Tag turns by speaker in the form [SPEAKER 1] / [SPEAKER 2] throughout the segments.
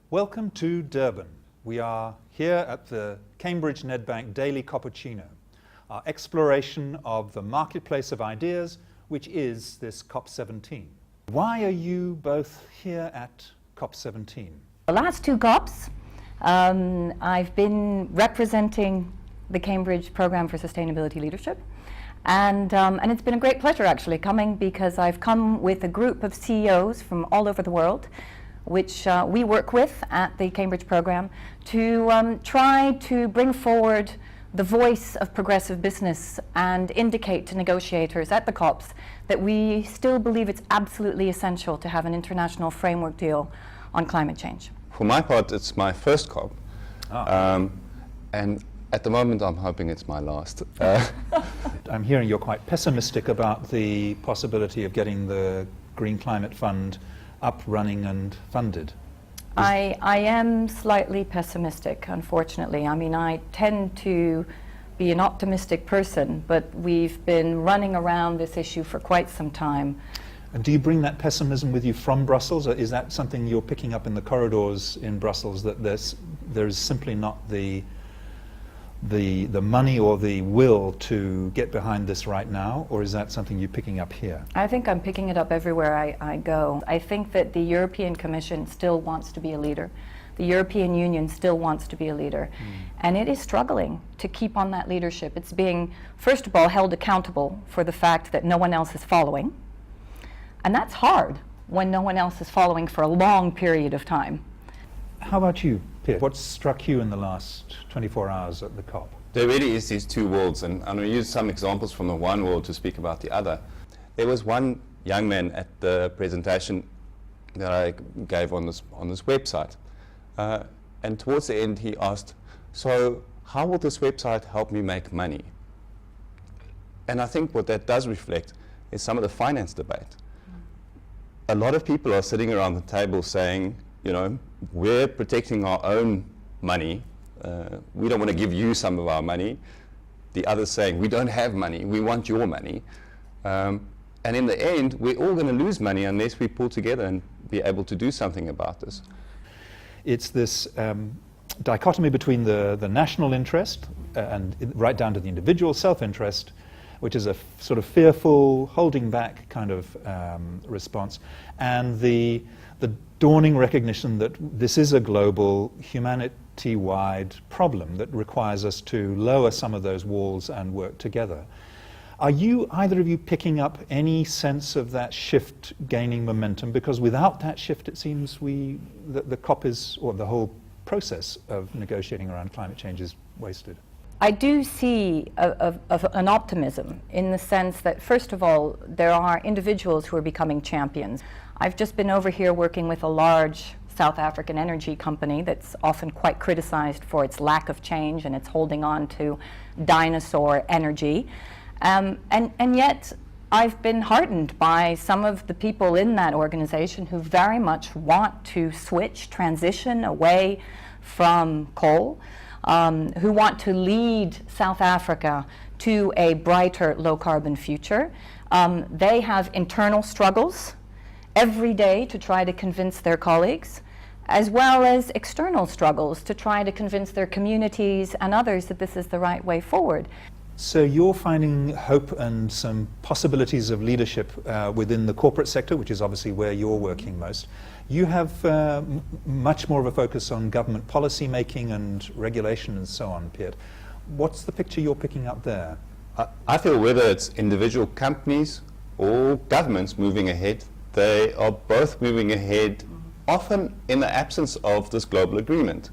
[SPEAKER 1] Welcome to Durban. We are here at the Cambridge Nedbank Daily Cappuccino, our exploration of the marketplace of ideas, which is this COP17. Why are you both here at COP17?
[SPEAKER 2] The last two COPs, I've been representing the Cambridge Programme for Sustainability Leadership, and it's been a great pleasure actually coming, because I've come with a group of CEOs from all over the world, which we work with at the Cambridge Programme to try to bring forward the voice of progressive business and indicate to negotiators at the COPs that we still believe it's absolutely essential to have an international framework deal on climate change.
[SPEAKER 3] For my part, it's my first COP, and at the moment I'm hoping it's my last.
[SPEAKER 1] I'm hearing you're quite pessimistic about the possibility of getting the Green Climate Fund up, running and funded.
[SPEAKER 2] I am slightly pessimistic, unfortunately. I mean, I tend to be an optimistic person, but we've been running around this issue for quite some time.
[SPEAKER 1] And do you bring that pessimism with you from Brussels, or is that something you're picking up in the corridors in Brussels, that there's simply not the money or the will to get behind this right now, or is that something you're picking up here?
[SPEAKER 2] I think I'm picking it up everywhere I go. I think that the European Commission still wants to be a leader. The European Union still wants to be a leader. And it is struggling to keep on that leadership. It's being, first of all, held accountable for the fact that no one else is following. And that's hard when no one else is following for a long period of time.
[SPEAKER 1] How about you, Peet? What struck you in the last 24 hours at the COP?
[SPEAKER 3] There really is these two worlds, and I'm going to use some examples from the one world to speak about the other. There was one young man at the presentation that I gave on this website, and towards the end he asked, so how will this website help me make money? And I think what that does reflect is some of the finance debate. A lot of people are sitting around the table saying, you know, we're protecting our own money. We don't want to give you some of our money. The others saying, we don't have money, we want your money. And in the end, we're all going to lose money unless we pull together and be able to do something about this.
[SPEAKER 1] It's this dichotomy between the national interest and right down to the individual self-interest, which is a sort of fearful, holding back kind of response, and the dawning recognition that this is a global, humanity-wide problem that requires us to lower some of those walls and work together. Are you, either of you, picking up any sense of that shift gaining momentum? Because without that shift, it seems the COP is, or the whole process of negotiating around climate change is wasted.
[SPEAKER 2] I do see an optimism in the sense that, first of all, there are individuals who are becoming champions. I've just been over here working with a large South African energy company that's often quite criticized for its lack of change and its holding on to dinosaur energy. And yet I've been heartened by some of the people in that organization who very much want to transition away from coal, who want to lead South Africa to a brighter low-carbon future. They have internal struggles every day to try to convince their colleagues, as well as external struggles to try to convince their communities and others that this is the right way forward.
[SPEAKER 1] So you're finding hope and some possibilities of leadership within the corporate sector, which is obviously where you're working most. You have much more of a focus on government policy making and regulation and so on, Peet. What's the picture you're picking up there?
[SPEAKER 3] I feel whether it's individual companies or governments moving ahead, they are both moving ahead, often in the absence of this global agreement.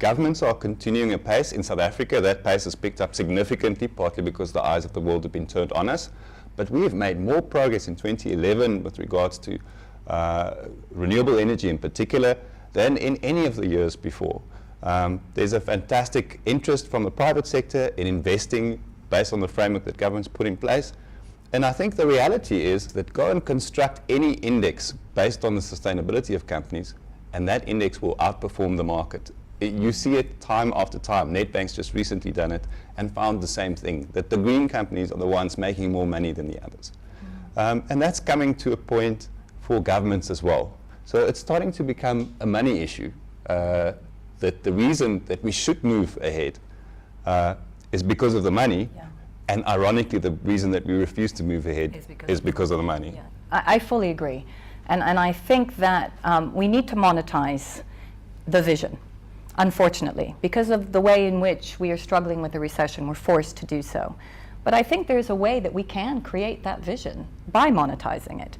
[SPEAKER 3] Governments are continuing a pace. In South Africa, that pace has picked up significantly, partly because the eyes of the world have been turned on us. But we have made more progress in 2011 with regards to renewable energy in particular than in any of the years before. There's a fantastic interest from the private sector in investing based on the framework that governments put in place. And I think the reality is that go and construct any index based on the sustainability of companies, and that index will outperform the market. You see it time after time. Nedbank's just recently done it and found the same thing, that the green companies are the ones making more money than the others. And that's coming to a point for governments as well. So it's starting to become a money issue. that the reason that we should move ahead is because of the money, and ironically the reason that we refuse to move ahead is because of the money.
[SPEAKER 2] Yeah. I fully agree. And I think that we need to monetize the vision, unfortunately. Because of the way in which we are struggling with the recession, we're forced to do so. But I think there's a way that we can create that vision by monetizing it.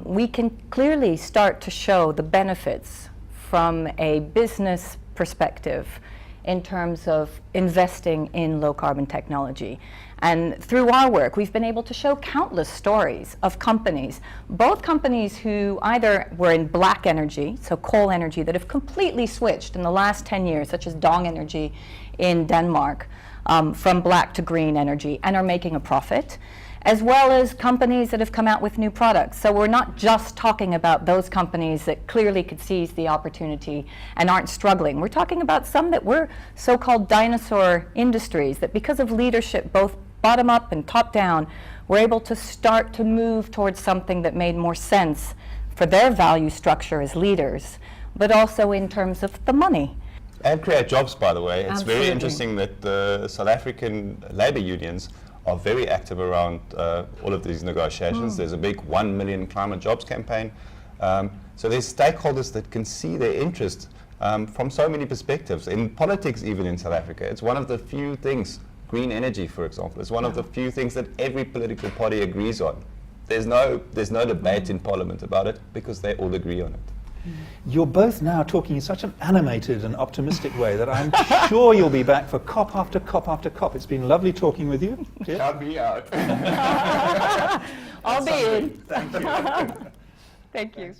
[SPEAKER 2] We can clearly start to show the benefits from a business perspective in terms of investing in low carbon technology. And through our work, we've been able to show countless stories of companies, both companies who either were in black energy, so coal energy, that have completely switched in the last 10 years, such as Dong Energy in Denmark, from black to green energy and are making a profit, as well as companies that have come out with new products. So we're not just talking about those companies that clearly could seize the opportunity and aren't struggling. We're talking about some that were so-called dinosaur industries that because of leadership, both bottom up and top down, were able to start to move towards something that made more sense for their value structure as leaders, but also in terms of the money.
[SPEAKER 3] And create jobs, by the way. It's
[SPEAKER 2] Absolutely.
[SPEAKER 3] very interesting that the South African labour unions are very active around all of these negotiations. There's a big 1 million climate jobs campaign. So there's stakeholders that can see their interest from so many perspectives. In politics, even in South Africa, it's one of the few things, green energy, for example, is one of the few things that every political party agrees on. There's no debate in Parliament about it because they all agree on it.
[SPEAKER 1] You're both now talking in such an animated and optimistic way that I'm sure you'll be back for COP after COP after COP. It's been lovely talking with you.
[SPEAKER 3] Count me out.
[SPEAKER 2] I'll be in.
[SPEAKER 1] Thank you.
[SPEAKER 2] Thank you.